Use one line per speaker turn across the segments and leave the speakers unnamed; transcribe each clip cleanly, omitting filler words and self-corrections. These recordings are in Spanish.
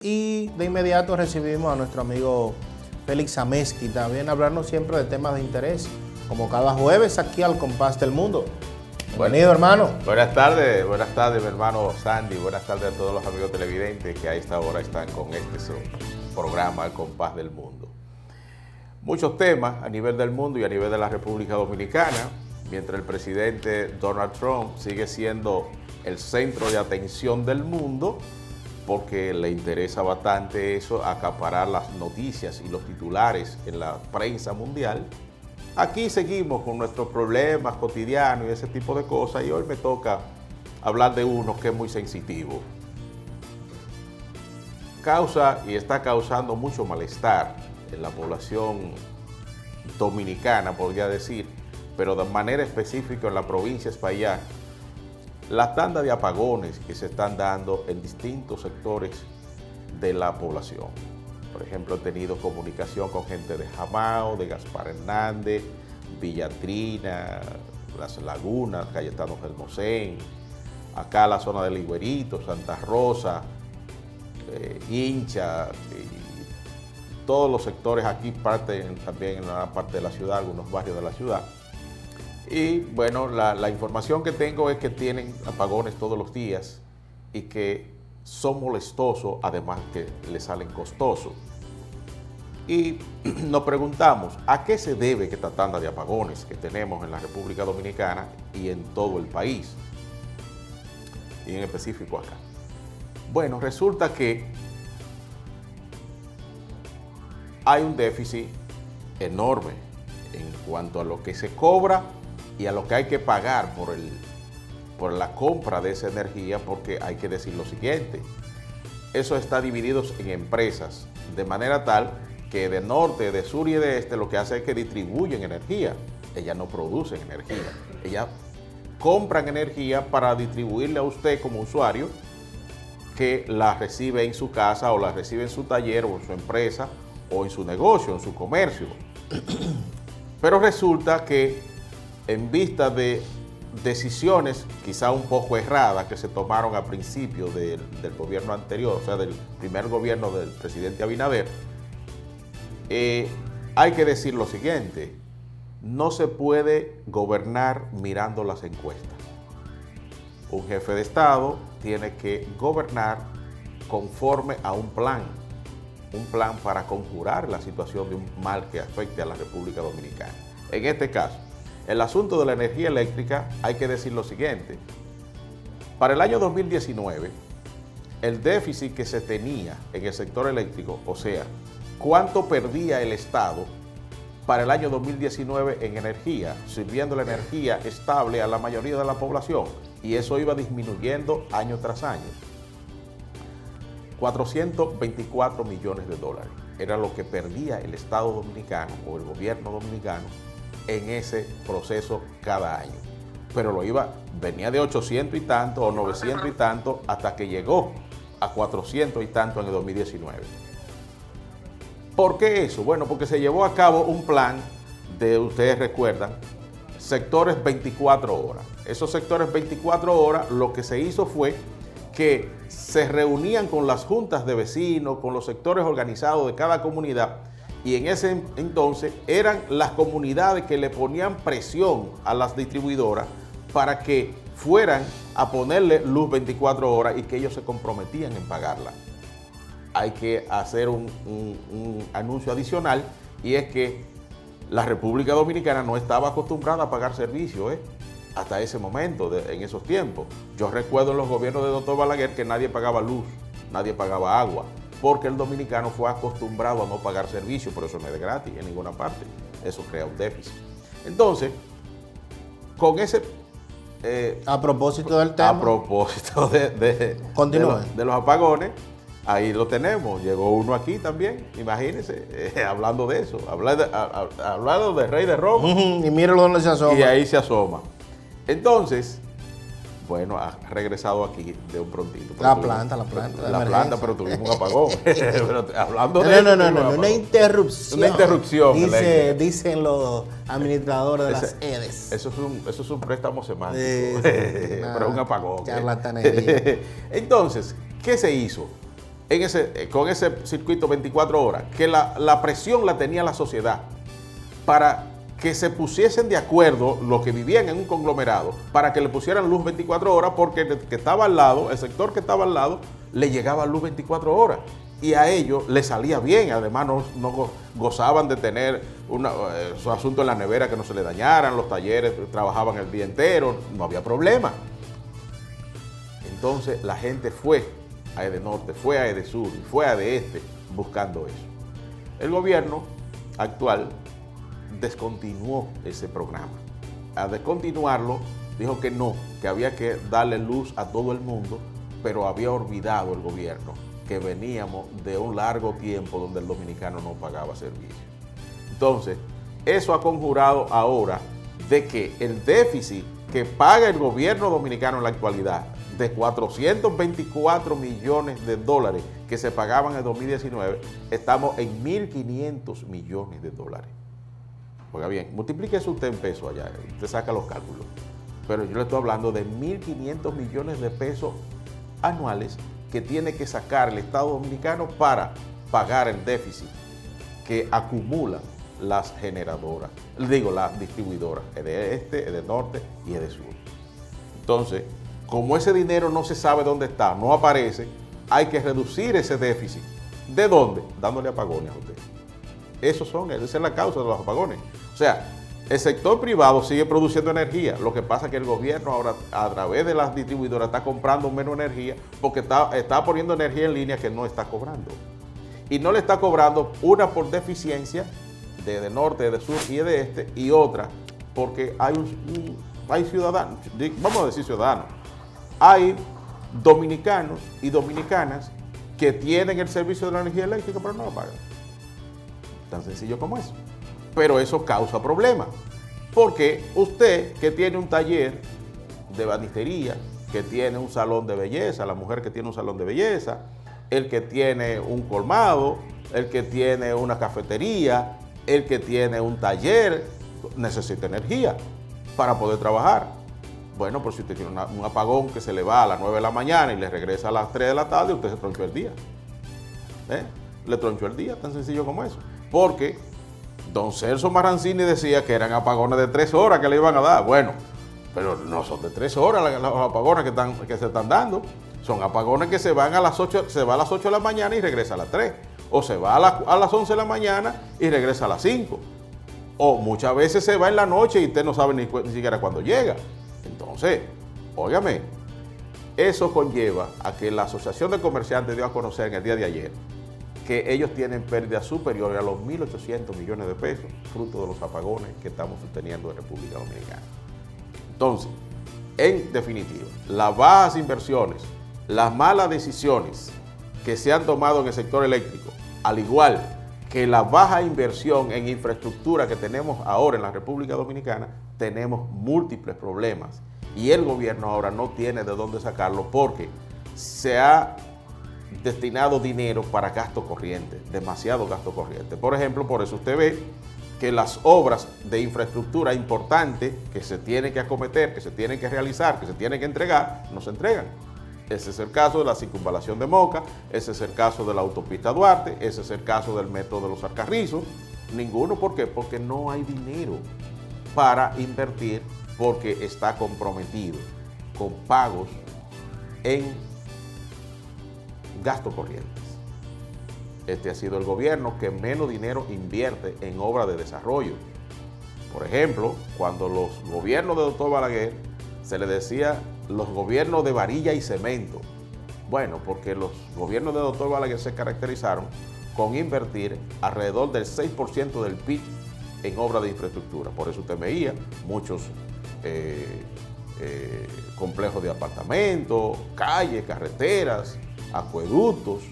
Y de inmediato recibimos a nuestro amigo Félix Ameski, también a hablarnos siempre de temas de interés, como cada jueves aquí al Compás del Mundo. Bienvenido, hermano.
Buenas tardes, mi hermano Sandy, buenas tardes a todos los amigos televidentes que a esta hora están con su programa El Compás del Mundo. Muchos temas a nivel del mundo y a nivel de la República Dominicana, mientras el presidente Donald Trump sigue siendo el centro de atención del mundo, porque le interesa bastante eso, acaparar las noticias y los titulares en la prensa mundial. Aquí seguimos con nuestros problemas cotidianos y ese tipo de cosas, y hoy me toca hablar de uno que es muy sensitivo. Causa y está causando mucho malestar en la población dominicana, podría decir, pero de manera específica en la provincia de Espaillat, la tanda de apagones que se están dando en distintos sectores de la población. Por ejemplo, he tenido comunicación con gente de Jamao, de Gaspar Hernández, Villatrina, Las Lagunas, Cayetano Hermosén, acá la zona del Higuerito, Santa Rosa, Hincha, y todos los sectores aquí, también en la parte de la ciudad, algunos barrios de la ciudad. Y bueno, la información que tengo es que tienen apagones todos los días y que son molestosos, además que les salen costosos. Y nos preguntamos, ¿a qué se debe que esta tanda de apagones que tenemos en la República Dominicana y en todo el país? Y en específico acá. Bueno, resulta que hay un déficit enorme en cuanto a lo que se cobra y a lo que hay que pagar por la compra de esa energía, porque hay que decir lo siguiente: eso está dividido en empresas, de manera tal que de norte, de sur y de este lo que hace es que distribuyen energía. Ellas no producen energía, ellas compran energía para distribuirle a usted como usuario, que la recibe en su casa o la recibe en su taller o en su empresa o en su negocio, en su comercio. Pero resulta que en vista de decisiones quizá un poco erradas que se tomaron a principio del gobierno anterior, o sea, del primer gobierno del presidente Abinader, hay que decir lo siguiente: no se puede gobernar mirando las encuestas. Un jefe de Estado tiene que gobernar conforme a un plan para conjurar la situación de un mal que afecte a la República Dominicana. En este caso, el asunto de la energía eléctrica, hay que decir lo siguiente: para el año 2019, el déficit que se tenía en el sector eléctrico, o sea, cuánto perdía el Estado para el año 2019 en energía, sirviendo la energía estable a la mayoría de la población, y eso iba disminuyendo año tras año. 424 millones de dólares era lo que perdía el Estado dominicano o el gobierno dominicano en ese proceso cada año. Pero venía de 800 y tanto o 900 y tanto hasta que llegó a 400 y tanto en el 2019. ¿Por qué eso? Bueno, porque se llevó a cabo un plan ustedes recuerdan, sectores 24 horas. Esos sectores 24 horas, lo que se hizo fue que se reunían con las juntas de vecinos, con los sectores organizados de cada comunidad, y en ese entonces eran las comunidades que le ponían presión a las distribuidoras para que fueran a ponerle luz 24 horas y que ellos se comprometían en pagarla. Hay que hacer un anuncio adicional, y es que la República Dominicana no estaba acostumbrada a pagar servicios, hasta ese momento, en esos tiempos. Yo recuerdo en los gobiernos de Dr. Balaguer que nadie pagaba luz, nadie pagaba agua, porque el dominicano fue acostumbrado a no pagar servicios, pero eso no es de gratis en ninguna parte. Eso crea un déficit. Entonces, con ese...
a propósito del tema.
A propósito de los apagones, ahí lo tenemos. Llegó uno aquí también, imagínense, hablando de eso, hablando de Rey de Roma.
Y míralo donde se asoma.
Y ahí se asoma. Entonces, bueno, ha regresado aquí de un prontito.
La planta.
Pero tuvimos un apagón. Pero hablando
una interrupción.
Una interrupción.
Dicen los administradores de las EDES.
Eso es un préstamo semántico. Pero es un apagón.
Charlatanería.
Entonces, ¿qué se hizo? con ese circuito 24 horas, que la presión la tenía la sociedad para que se pusiesen de acuerdo los que vivían en un conglomerado para que le pusieran luz 24 horas, porque el que estaba al lado, el sector que estaba al lado, le llegaba luz 24 horas. Y a ellos les salía bien, además no gozaban de tener su asunto en la nevera que no se le dañaran, los talleres trabajaban el día entero, no había problema. Entonces la gente fue a Edenorte, fue a Edesur y fue a Edeste buscando eso. El gobierno actual descontinuó ese programa. Al descontinuarlo, dijo que no, que había que darle luz a todo el mundo, pero había olvidado el gobierno que veníamos de un largo tiempo donde el dominicano no pagaba servicio. Entonces, eso ha conjurado ahora de que el déficit que paga el gobierno dominicano en la actualidad, de 424 millones de dólares que se pagaban en 2019, estamos en 1.500 millones de dólares. Oiga bien, multiplique eso usted en pesos allá, usted saca los cálculos. Pero yo le estoy hablando de 1.500 millones de pesos anuales que tiene que sacar el Estado Dominicano para pagar el déficit que acumulan las generadoras, las distribuidoras, Edeste, Edenorte y Edesur. Entonces, como ese dinero no se sabe dónde está, no aparece, hay que reducir ese déficit. ¿De dónde? Dándole apagones a usted. Esa es la causa de los apagones. O sea, el sector privado sigue produciendo energía. Lo que pasa es que el gobierno ahora, a través de las distribuidoras, está comprando menos energía porque está poniendo energía en línea que no está cobrando. Y no le está cobrando, una por deficiencia de Edenorte, de Edesur y de Este, y otra porque hay ciudadanos, vamos a decir ciudadanos, hay dominicanos y dominicanas que tienen el servicio de la energía eléctrica pero no lo pagan. Tan sencillo como eso. Pero eso causa problemas. Porque usted que tiene un taller de banistería, que tiene un salón de belleza, la mujer que tiene un salón de belleza, el que tiene un colmado, el que tiene una cafetería, el que tiene un taller, necesita energía para poder trabajar. Bueno, pues si usted tiene un apagón que se le va a las 9 de la mañana y le regresa a las 3 de la tarde, usted se tronchó el día. Le tronchó el día, tan sencillo como eso. Porque don Celso Marrancini decía que eran apagones de 3 horas que le iban a dar. Bueno, pero no son de 3 horas los apagones que se están dando. Son apagones que se van a las 8, se va a las 8 de la mañana y regresa a las 3. O se va a las 11 de la mañana y regresa a las 5. O muchas veces se va en la noche y usted no sabe ni siquiera cuándo llega. Entonces, óigame, eso conlleva a que la Asociación de Comerciantes dio a conocer en el día de ayer que ellos tienen pérdidas superiores a los 1.800 millones de pesos, fruto de los apagones que estamos sosteniendo en República Dominicana. Entonces, en definitiva, las bajas inversiones, las malas decisiones que se han tomado en el sector eléctrico, al igual que la baja inversión en infraestructura que tenemos ahora en la República Dominicana, tenemos múltiples problemas. Y el gobierno ahora no tiene de dónde sacarlo porque se ha destinado dinero para gasto corriente, demasiado gasto corriente. Por ejemplo, por eso usted ve que las obras de infraestructura importantes que se tienen que acometer, que se tienen que realizar, que se tienen que entregar, no se entregan. Ese es el caso de la circunvalación de Moca, ese es el caso de la autopista Duarte, ese es el caso del metro de los Alcarrizos. Ninguno, ¿por qué? Porque no hay dinero para invertir, porque está comprometido con pagos en gastos corrientes. Este ha sido el gobierno que menos dinero invierte en obras de desarrollo. Por ejemplo, cuando los gobiernos de Dr. Balaguer se le decía los gobiernos de varilla y cemento. Bueno, porque los gobiernos de Dr. Balaguer se caracterizaron con invertir alrededor del 6% del PIB en obras de infraestructura. Por eso usted veía muchos complejos de apartamentos, calles, carreteras, acueductos,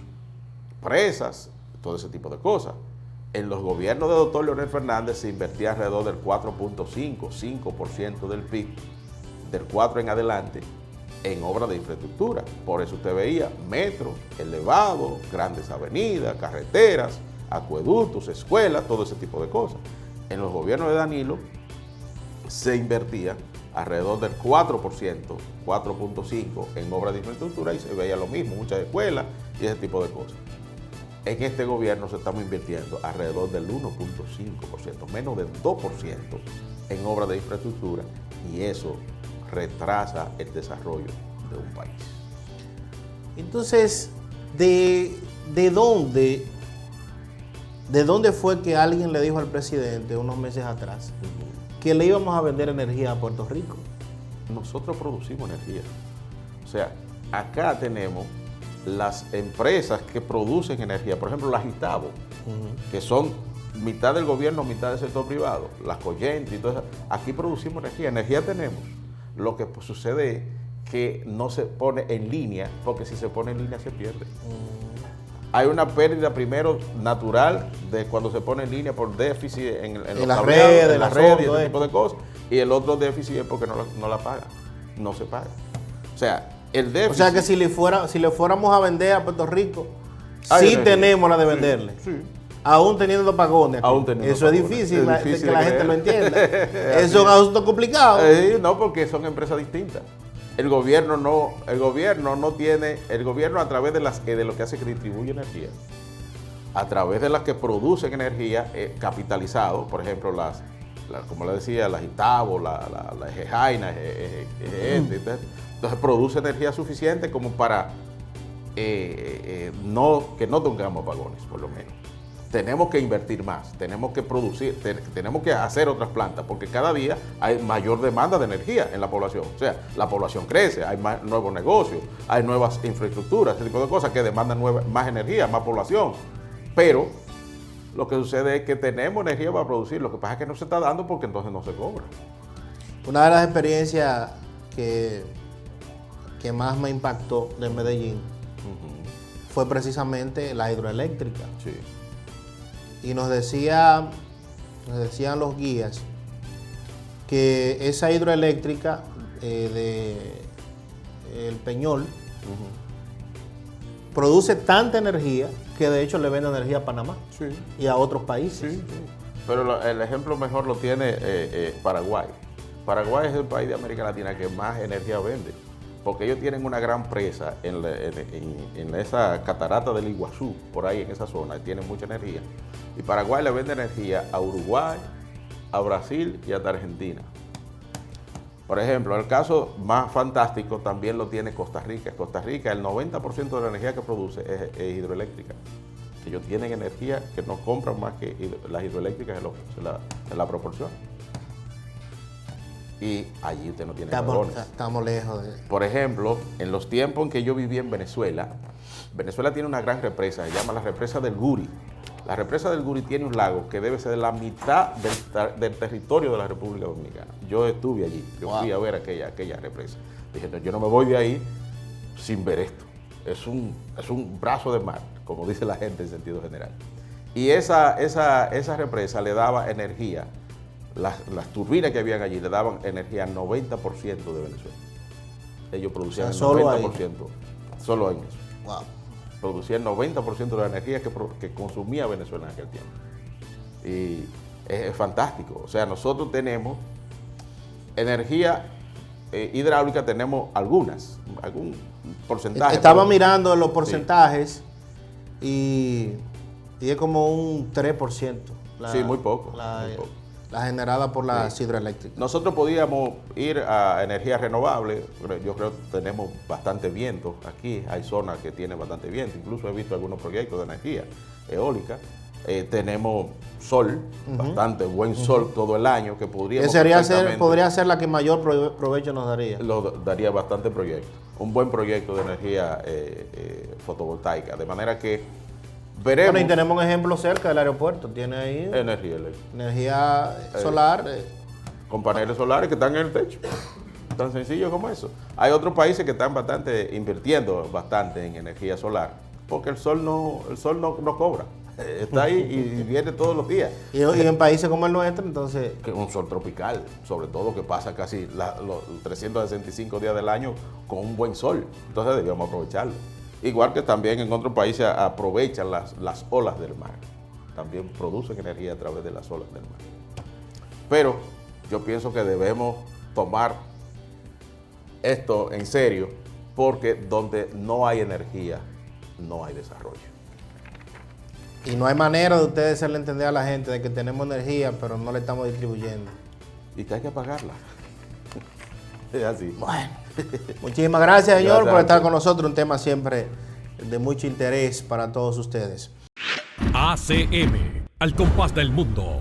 presas, todo ese tipo de cosas. En los gobiernos de doctor Leonel Fernández se invertía alrededor del 4.5% del PIB, del 4 en adelante, en obras de infraestructura. Por eso usted veía metros, elevados, grandes avenidas, carreteras, acueductos, escuelas, todo ese tipo de cosas. En los gobiernos de Danilo se invertía alrededor del 4%, 4.5% en obras de infraestructura y se veía lo mismo, muchas escuelas, y ese tipo de cosas. En este gobierno se estamos invirtiendo alrededor del 1.5%, menos del 2% en obras de infraestructura, y eso retrasa el desarrollo de un país.
Entonces, ¿de dónde fue que alguien le dijo al presidente unos meses atrás que le íbamos a vender energía a Puerto Rico?
Nosotros producimos energía. O sea, acá tenemos las empresas que producen energía, por ejemplo, las Itabo, que son mitad del gobierno, mitad del sector privado, las Coyente y todo eso. Aquí producimos energía tenemos. Lo que sucede es que no se pone en línea, porque si se pone en línea se pierde. Hay una pérdida primero natural de cuando se pone en línea por déficit en
las redes,
en las redes y ese tipo de cosas. Y el otro déficit es porque no la paga, no se paga. O sea, el déficit...
O sea que si le fuéramos a vender a Puerto Rico, sí
energía.
tenemos la de venderle.
Sí.
Aún teniendo los pagones. Eso es difícil que la gente lo entienda. Es un asunto complicado.
No, porque son empresas distintas. El gobierno a través de lo que hace que distribuye energía, a través de las que producen energía capitalizado, por ejemplo, como le decía, las Itabo, la Ejejaina, entonces produce energía suficiente como para que no tengamos apagones, por lo menos. Tenemos que invertir más, tenemos que producir, tenemos que hacer otras plantas, porque cada día hay mayor demanda de energía en la población. O sea, la población crece, hay nuevos negocios, hay nuevas infraestructuras, ese tipo de cosas que demandan más energía, más población. Pero lo que sucede es que tenemos energía para producir, lo que pasa es que no se está dando porque entonces no se cobra.
Una de las experiencias que más me impactó de Medellín fue precisamente la hidroeléctrica.
Sí.
Y nos decían los guías que esa hidroeléctrica de El Peñol produce tanta energía que de hecho le vende energía a Panamá y a otros países.
Sí. Pero el ejemplo mejor lo tiene Paraguay. Paraguay es el país de América Latina que más energía vende, porque ellos tienen una gran presa en esa catarata del Iguazú, por ahí en esa zona, y tienen mucha energía. Y Paraguay le vende energía a Uruguay, a Brasil y hasta Argentina. Por ejemplo, el caso más fantástico también lo tiene Costa Rica. Costa Rica, el 90% de la energía que produce es hidroeléctrica. Ellos tienen energía que no compran más que las hidroeléctricas se la proporcionan. Y allí usted no tiene apagones.
Estamos lejos de...
Por ejemplo, en los tiempos en que yo viví en Venezuela, Venezuela tiene una gran represa, se llama la represa del Guri. La represa del Guri tiene un lago que debe ser de la mitad del territorio de la República Dominicana. Yo estuve allí, fui a ver aquella represa. Dije, no, yo no me voy de ahí sin ver esto. Es un brazo de mar, como dice la gente en sentido general. Y esa represa le daba energía. Las turbinas que habían allí le daban energía al 90% de Venezuela. Ellos producían el 90%, solo en eso.
Wow.
Producían el 90% de la energía que consumía Venezuela en aquel tiempo. Y es fantástico. O sea, nosotros tenemos energía hidráulica, tenemos algún porcentaje.
Estaba mirando los porcentajes y es como un 3%.
Sí, muy poco.
La generada por las hidroeléctricas.
Nosotros podíamos ir a energía renovable. Yo creo que tenemos bastante viento. Aquí hay zonas que tienen bastante viento. Incluso he visto algunos proyectos de energía eólica. Tenemos sol, bastante buen sol todo el año, que podríamos
podría ser la que mayor provecho nos daría.
Daría bastante proyecto. Un buen proyecto de energía fotovoltaica. De manera que veremos.
Bueno, y tenemos un ejemplo cerca del aeropuerto. Tiene ahí
energía eléctrica.
Energía solar.
Con paneles solares que están en el techo. Tan sencillo como eso. Hay otros países que están invirtiendo bastante en energía solar, porque el sol no cobra. Está ahí y viene todos los días.
Y en países como el nuestro, entonces...
Que un sol tropical, sobre todo, que pasa casi los 365 días del año con un buen sol. Entonces debíamos aprovecharlo. Igual que también en otros países aprovechan las olas del mar. También producen energía a través de las olas del mar. Pero yo pienso que debemos tomar esto en serio, porque donde no hay energía, no hay desarrollo.
Y no hay manera de ustedes hacerle entender a la gente de que tenemos energía, pero no le estamos distribuyendo.
Y que hay que pagarla. Es así.
Bueno, muchísimas gracias, señor,
Gracias
por
a
estar
ti.
con nosotros. Un tema siempre de mucho interés para todos ustedes.
ACM, al compás del mundo.